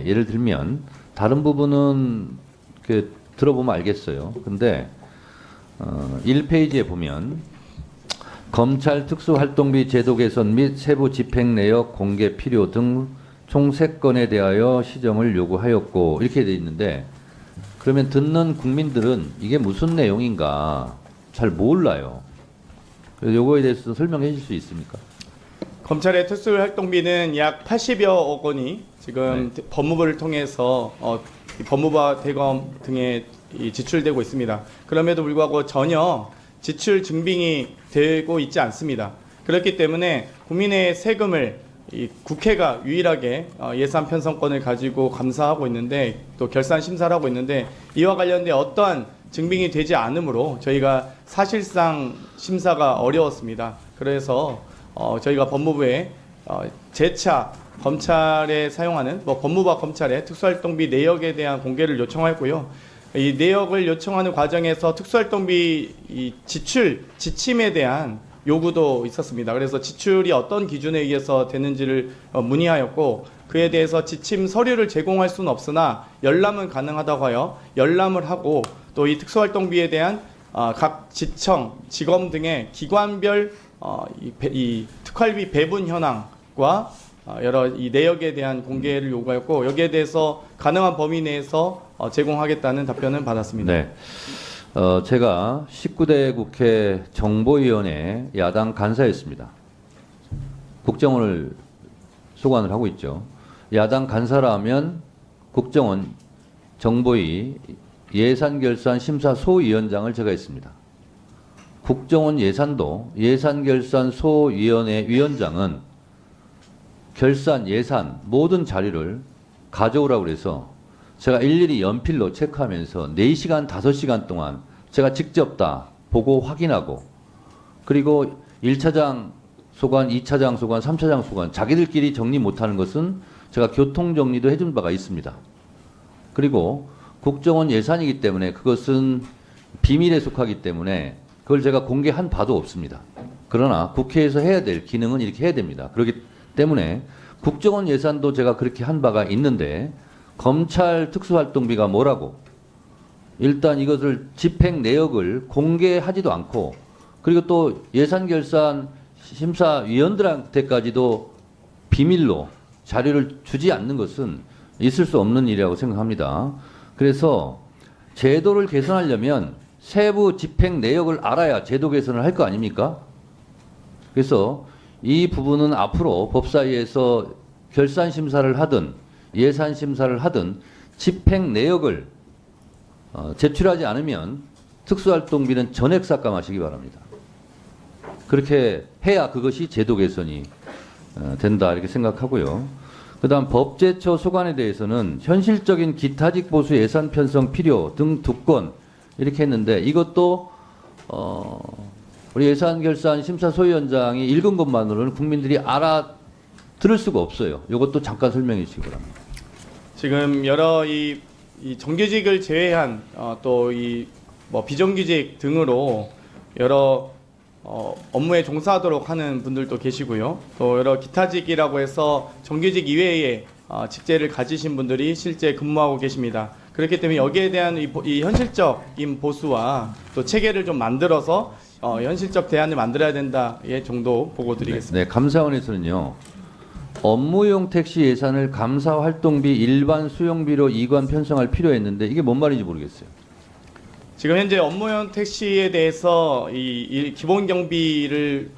예를 들면 다른 부분은 들어보면 알겠어요. 근데 1페이지에 보면 검찰 특수활동비 제도 개선 및 세부 집행 내역 공개 필요 등 총 3건에 대하여 시정을 요구하였고 이렇게 돼 있는데, 그러면 듣는 국민들은 이게 무슨 내용인가 잘 몰라요. 그래서 요거에 대해서 설명해 주실 수 있습니까? 검찰의 특수활동비는 약 80여억 원이 지금 법무부를 통해서 이 법무부와 대검 등에 지출되고 있습니다. 그럼에도 불구하고 전혀 지출 증빙이 되고 있지 않습니다. 그렇기 때문에 국민의 세금을 이 국회가 유일하게 예산 편성권을 가지고 감사하고 있는데, 또 결산 심사를 하고 있는데, 이와 관련된 어떠한 증빙이 되지 않으므로 저희가 사실상 심사가 어려웠습니다. 그래서 저희가 법무부에 재차 검찰에 사용하는 법무부와 검찰의 특수활동비 내역에 대한 공개를 요청했고요. 이 내역을 요청하는 과정에서 특수활동비 이 지출 지침에 대한 요구도 있었습니다. 그래서 지출이 어떤 기준에 의해서 되는지를 문의하였고, 그에 대해서 지침 서류를 제공할 수는 없으나 열람은 가능하다고 하여 열람을 하고, 또 이 특수활동비에 대한 각 지청, 지검 등의 기관별 이 특활비 배분 현황과 여러 이 내역에 대한 공개를 요구하였고, 여기에 대해서 가능한 범위 내에서 제공하겠다는 답변을 받았습니다. 네. 제가 19대 국회 정보위원회 야당 간사였습니다. 국정원을 소관을 하고 있죠. 야당 간사라면 국정원 정보위 예산결산심사소위원장을 제가 했습니다. 국정원 예산도 예산결산소위원회 위원장은 결산, 예산 모든 자료를 가져오라고 그래서 제가 일일이 연필로 체크하면서 4시간, 5시간 동안 제가 직접 다 보고 확인하고, 그리고 1차장 소관, 2차장 소관, 3차장 소관 자기들끼리 정리 못하는 것은 제가 교통정리도 해준 바가 있습니다. 그리고 국정원 예산이기 때문에 그것은 비밀에 속하기 때문에 그걸 제가 공개한 바도 없습니다. 그러나 국회에서 해야 될 기능은 이렇게 해야 됩니다. 그렇기 때문에 국정원 예산도 제가 그렇게 한 바가 있는데, 검찰 특수활동비가 뭐라고? 일단 이것을 집행 내역을 공개하지도 않고, 그리고 또 예산결산 심사위원들한테까지도 비밀로 자료를 주지 않는 것은 있을 수 없는 일이라고 생각합니다. 그래서 제도를 개선하려면 세부 집행 내역을 알아야 제도 개선을 할 거 아닙니까? 그래서 이 부분은 앞으로 법사위에서 결산 심사를 하든 예산 심사를 하든 집행 내역을 제출하지 않으면 특수활동비는 전액 삭감하시기 바랍니다. 그렇게 해야 그것이 제도 개선이 된다 이렇게 생각하고요. 그다음 법제처 소관에 대해서는 현실적인 기타직 보수 예산 편성 필요 등 2건 이렇게 했는데, 이것도 우리 예산결산심사소위원장이 읽은 것만으로는 국민들이 알아들을 수가 없어요. 이것도 잠깐 설명해 주시기 바랍니다. 지금 여러 이 정규직을 제외한 또 이 비정규직 등으로 여러 업무에 종사하도록 하는 분들도 계시고요. 또 여러 기타직이라고 해서 정규직 이외에 직제를 가지신 분들이 실제 근무하고 계십니다. 그렇기 때문에 여기에 대한 이 현실적인 보수와 또 체계를 좀 만들어서 현실적 대안을 만들어야 된다의 정도 보고 드리겠습니다. 네, 감사원에서는요. 업무용 택시 예산을 감사 활동비 일반 수용비로 이관 편성할 필요했는데 이게 뭔 말인지 모르겠어요. 지금 현재 업무용 택시에 대해서 이 기본 경비를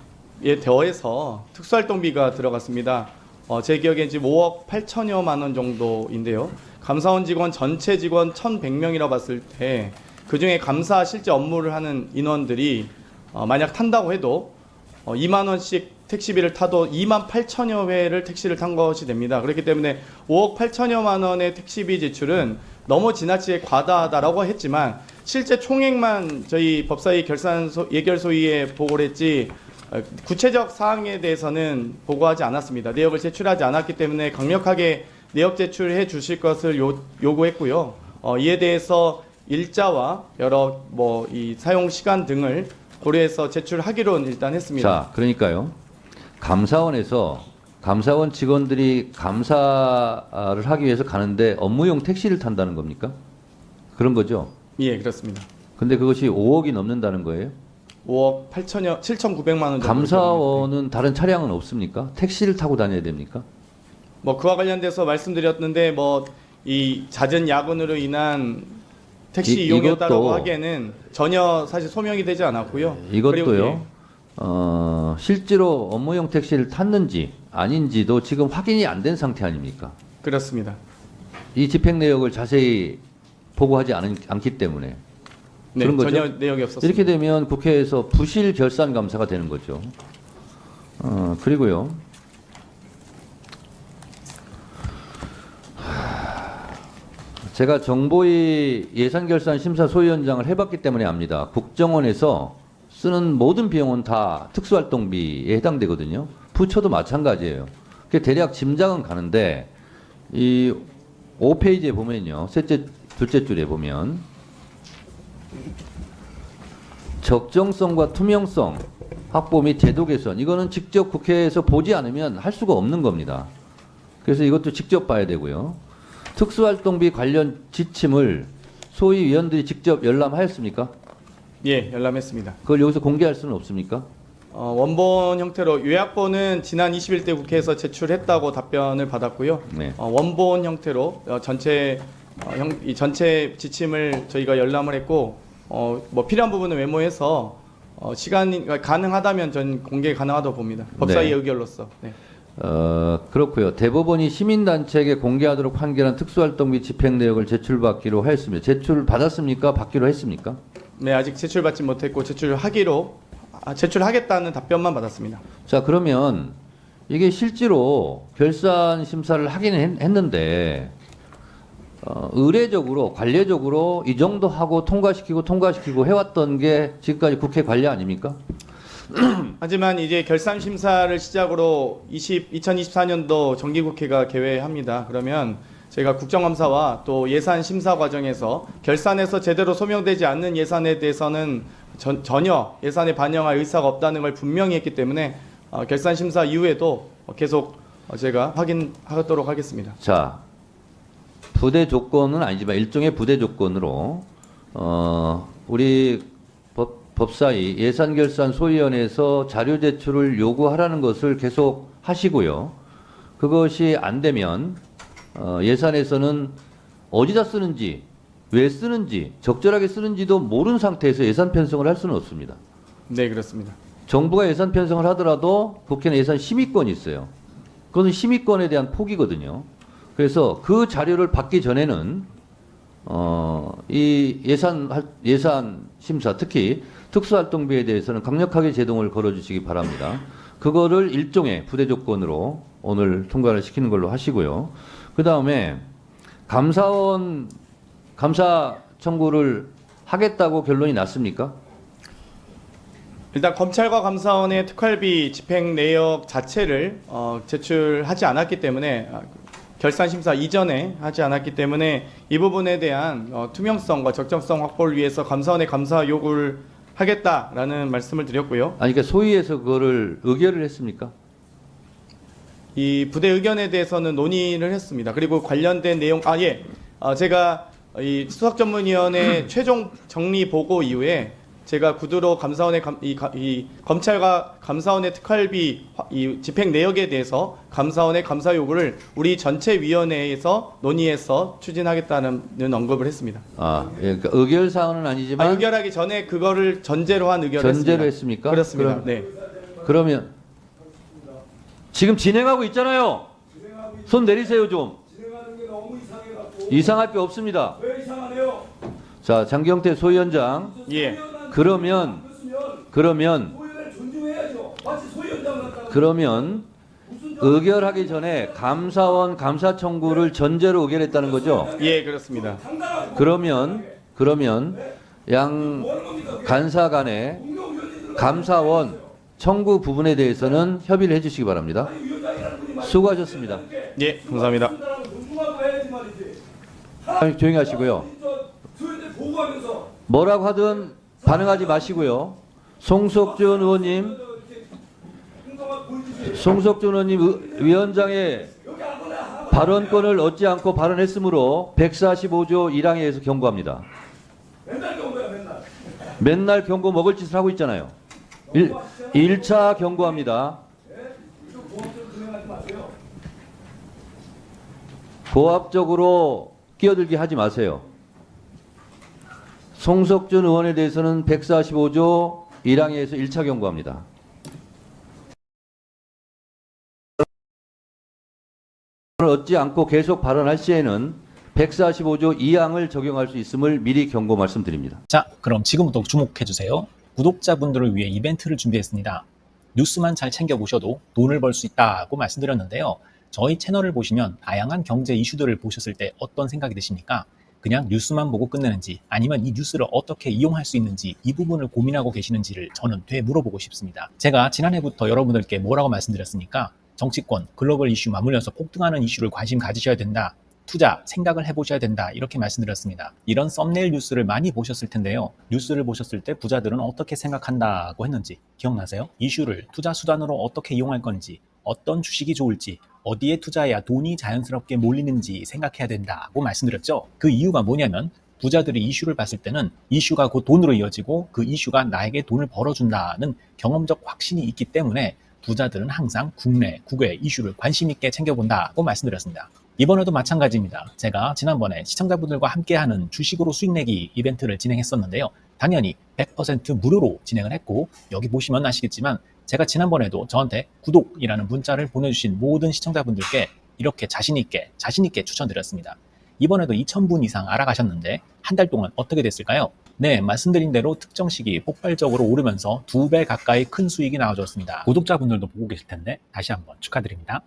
더해서 특수활동비가 들어갔습니다. 제 기억엔 지금 5억 8천여만 원 정도인데요. 감사원 직원 전체 직원 1,100명이라 봤을 때 그중에 감사 실제 업무를 하는 인원들이 만약 탄다고 해도 2만 원씩 택시비를 타도 2만 8천여 회를 택시를 탄 것이 됩니다. 그렇기 때문에 5억 8천여만 원의 택시비 지출은 너무 지나치게 과다하다라고 했지만 실제 총액만 저희 법사위 예결소위에 보고를 했지 구체적 사항에 대해서는 보고하지 않았습니다. 내역을 제출하지 않았기 때문에 강력하게 내역 제출해 주실 것을 요구했고요. 이에 대해서 일자와 여러 이 사용 시간 등을 고려해서 제출하기로 일단 했습니다. 자, 그러니까요. 감사원에서 감사원 직원들이 감사를 하기 위해서 가는데 업무용 택시를 탄다는 겁니까? 그런 거죠? 예, 그렇습니다. 근데 그것이 5억이 넘는다는 거예요? 5억 7,900만 원 정도. 감사원은 다른 차량은 없습니까? 택시를 타고 다녀야 됩니까? 뭐 그와 관련돼서 말씀드렸는데 뭐 이 잦은 야근으로 인한 택시 이용이었다라고 이것도- 하기에는 전혀 사실 소명이 되지 않았고요. 그리고 이것도요. 실제로 업무용 택시를 탔는지 아닌지도 지금 확인이 안 된 상태 아닙니까? 그렇습니다. 이 집행 내역을 자세히 보고하지 않기 때문에 네, 그런 거죠? 전혀 내역이 없었습니다. 이렇게 되면 국회에서 부실 결산 감사가 되는 거죠. 그리고요. 제가 정보위 예산결산심사 소위원장을 해봤기 때문에 압니다. 국정원에서 쓰는 모든 비용은 다 특수활동비에 해당되거든요. 부처도 마찬가지예요. 그 대략 짐작은 가는데 이 5페이지에 보면요. 둘째 줄에 보면 적정성과 투명성 확보 및 제도 개선 이거는 직접 국회에서 보지 않으면 할 수가 없는 겁니다. 그래서 이것도 직접 봐야 되고요. 특수활동비 관련 지침을 소위 위원들이 직접 열람하였습니까? 예, 열람했습니다. 그걸 여기서 공개할 수는 없습니까? 원본 형태로 요약본은 지난 21대 국회에서 제출했다고 답변을 받았고요. 네. 원본 형태로 이 전체 지침을 저희가 열람을 했고 뭐 필요한 부분은 메모해서 시간이 가능하다면 전 공개 가능하다고 봅니다. 법사위 네. 의결로서. 네. 그렇고요. 대법원이 시민단체에게 공개하도록 판결한 특수활동비 집행 내역을 제출받기로 하였습니다. 제출받았습니까? 받기로 했습니까? 네, 아직 제출받지 못했고 제출하겠다는 답변만 받았습니다. 자, 그러면 이게 실제로 결산 심사를 하긴 했는데 의례적으로 관례적으로 이 정도 하고 통과시키고 해왔던 게 지금까지 국회 관례 아닙니까? 하지만 이제 결산 심사를 시작으로 2024년도 정기국회가 개회합니다. 그러면 저희가 국정감사와 또 예산 심사 과정에서 결산에서 제대로 소명되지 않는 예산에 대해서는 전혀 예산에 반영할 의사가 없다는 걸 분명히 했기 때문에 결산 심사 이후에도 계속 제가 확인하도록 하겠습니다. 자, 부대 조건은 아니지만 일종의 부대 조건으로 우리 법사위 예산결산소위원회에서 자료 제출을 요구하라는 것을 계속 하시고요. 그것이 안 되면 예산에서는 어디다 쓰는지, 왜 쓰는지, 적절하게 쓰는지도 모르는 상태에서 예산 편성을 할 수는 없습니다. 네, 그렇습니다. 정부가 예산 편성을 하더라도 국회는 예산 심의권이 있어요. 그것은 심의권에 대한 포기거든요. 그래서 그 자료를 받기 전에는 이 예산 심사 특히 특수활동비에 대해서는 강력하게 제동을 걸어주시기 바랍니다. 그거를 일종의 부대 조건으로 오늘 통과를 시키는 걸로 하시고요. 그 다음에 감사원 감사 청구를 하겠다고 결론이 났습니까? 일단 검찰과 감사원의 특활비 집행 내역 자체를 제출하지 않았기 때문에 결산 심사 이전에 하지 않았기 때문에 이 부분에 대한 투명성과 적정성 확보를 위해서 감사원의 감사 요구를 하겠다라는 말씀을 드렸고요. 아니 그러니까 소위에서 그거를 의결을 했습니까? 이 부대 의견에 대해서는 논의를 했습니다. 그리고 관련된 내용 제가 이 수석전문위원회 최종 정리 보고 이후에 제가 구두로 감사원의 이 검찰과 감사원의 특활비 이 집행 내역에 대해서 감사원의 감사 요구를 우리 전체 위원회에서 논의해서 추진하겠다는 언급을 했습니다. 예, 그러니까 의결 사항은 아니지만 의결하기 전에 그거를 전제로 한 의결을 전제로 했습니다. 했습니까? 그렇습니다. 네. 그러면 지금 진행하고 있잖아요. 손 내리세요 좀. 진행하는 게 너무 이상해갖고. 이상할 게 없습니다. 왜 이상하네요? 자, 장경태 소위원장. 예. 그러면 소위원을 존중해야죠. 마치 소위원장 같다고. 그러면 의결하기 전에 감사원 감사 청구를 전제로 의결했다는 거죠. 예, 그렇습니다. 그러면 양 간사 간의 감사원 청구 부분에 대해서는 협의를 해주시기 바랍니다. 수고하셨습니다. 예, 감사합니다. 존중하고 해야지 말이지. 조용히 하시고요. 소위원들 보고하면서 뭐라고 하든 반응하지 마시고요. 송석준 의원님. 행동을 보여주셔야 송석준 의원님 위원장의 발언권을 얻지 않고 발언했으므로 145조 1항에 의해서 경고합니다. 맨날 경고야 맨날. 맨날 경고 먹을 짓을 하고 있잖아요. 1차 경고합니다. 이거 보험처럼 진행하지 마세요. 고압적으로 끼어들게 하지 마세요. 송석준 의원에 대해서는 145조 1항에 의해서 1차 경고합니다. 얻지 않고 계속 발언할 시에는 145조 2항을 적용할 수 있음을 미리 경고 말씀드립니다. 자, 그럼 지금부터 주목해주세요. 구독자분들을 위해 이벤트를 준비했습니다. 뉴스만 잘 챙겨보셔도 돈을 벌 수 있다고 말씀드렸는데요. 저희 채널을 보시면 다양한 경제 이슈들을 보셨을 때 어떤 생각이 드십니까? 그냥 뉴스만 보고 끝내는지 아니면 이 뉴스를 어떻게 이용할 수 있는지 이 부분을 고민하고 계시는지를 저는 되물어보고 싶습니다. 제가 지난해부터 여러분들께 뭐라고 말씀드렸습니까? 정치권, 글로벌 이슈 맞물려서 폭등하는 이슈를 관심 가지셔야 된다. 투자, 생각을 해보셔야 된다. 이렇게 말씀드렸습니다. 이런 썸네일 뉴스를 많이 보셨을 텐데요. 뉴스를 보셨을 때 부자들은 어떻게 생각한다고 했는지 기억나세요? 이슈를 투자 수단으로 어떻게 이용할 건지, 어떤 주식이 좋을지, 어디에 투자해야 돈이 자연스럽게 몰리는지 생각해야 된다고 말씀드렸죠. 그 이유가 뭐냐면 부자들이 이슈를 봤을 때는 이슈가 곧 돈으로 이어지고 그 이슈가 나에게 돈을 벌어준다는 경험적 확신이 있기 때문에 부자들은 항상 국내, 국외 이슈를 관심 있게 챙겨본다고 말씀드렸습니다. 이번에도 마찬가지입니다. 제가 지난번에 시청자분들과 함께하는 주식으로 수익 내기 이벤트를 진행했었는데요. 당연히 100% 무료로 진행을 했고 여기 보시면 아시겠지만 제가 지난번에도 저한테 구독이라는 문자를 보내주신 모든 시청자분들께 이렇게 자신있게 추천드렸습니다. 이번에도 2,000분 이상 알아가셨는데 한 달 동안 어떻게 됐을까요? 네, 말씀드린 대로 특정 시기 폭발적으로 오르면서 2배 가까이 큰 수익이 나와줬습니다. 구독자분들도 보고 계실 텐데 다시 한번 축하드립니다.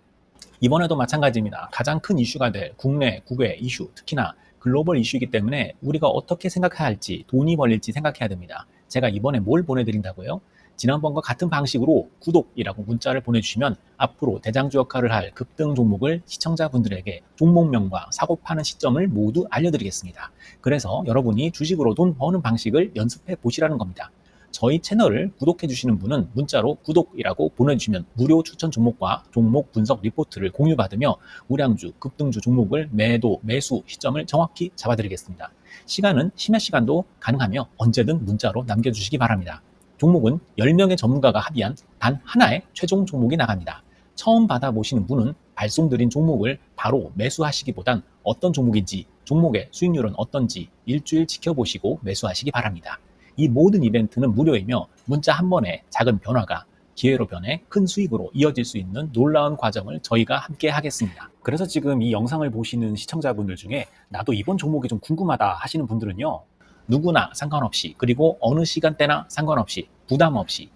이번에도 마찬가지입니다. 가장 큰 이슈가 될 국내, 국외 이슈, 특히나 글로벌 이슈이기 때문에 우리가 어떻게 생각해야 할지, 돈이 벌릴지 생각해야 됩니다. 제가 이번에 뭘 보내드린다고요? 지난번과 같은 방식으로 구독이라고 문자를 보내주시면 앞으로 대장주 역할을 할 급등 종목을 시청자분들에게 종목명과 사고 파는 시점을 모두 알려드리겠습니다. 그래서 여러분이 주식으로 돈 버는 방식을 연습해 보시라는 겁니다. 저희 채널을 구독해 주시는 분은 문자로 구독이라고 보내주시면 무료 추천 종목과 종목 분석 리포트를 공유받으며 우량주, 급등주 종목을 매도, 매수 시점을 정확히 잡아드리겠습니다. 시간은 심야 시간도 가능하며 언제든 문자로 남겨주시기 바랍니다. 종목은 10명의 전문가가 합의한 단 하나의 최종 종목이 나갑니다. 처음 받아보시는 분은 발송드린 종목을 바로 매수하시기보단 어떤 종목인지, 종목의 수익률은 어떤지 일주일 지켜보시고 매수하시기 바랍니다. 이 모든 이벤트는 무료이며 문자 한 번에 작은 변화가 기회로 변해 큰 수익으로 이어질 수 있는 놀라운 과정을 저희가 함께 하겠습니다. 그래서 지금 이 영상을 보시는 시청자분들 중에 나도 이번 종목이 좀 궁금하다 하시는 분들은요. 누구나 상관없이 그리고 어느 시간대나 상관없이 부담 없이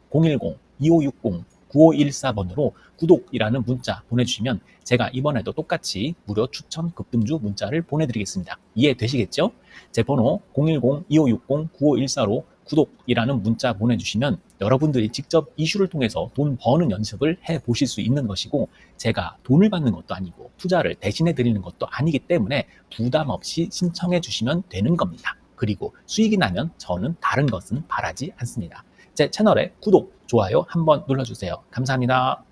010-2560-9514번으로 구독이라는 문자 보내주시면 제가 이번에도 똑같이 무료 추천 급등주 문자를 보내드리겠습니다. 이해되시겠죠? 제 번호 010-2560-9514로 구독이라는 문자 보내주시면 여러분들이 직접 이슈를 통해서 돈 버는 연습을 해보실 수 있는 것이고 제가 돈을 받는 것도 아니고 투자를 대신해 드리는 것도 아니기 때문에 부담 없이 신청해 주시면 되는 겁니다. 그리고 수익이 나면 저는 다른 것은 바라지 않습니다. 제 채널에 구독, 좋아요 한번 눌러주세요. 감사합니다.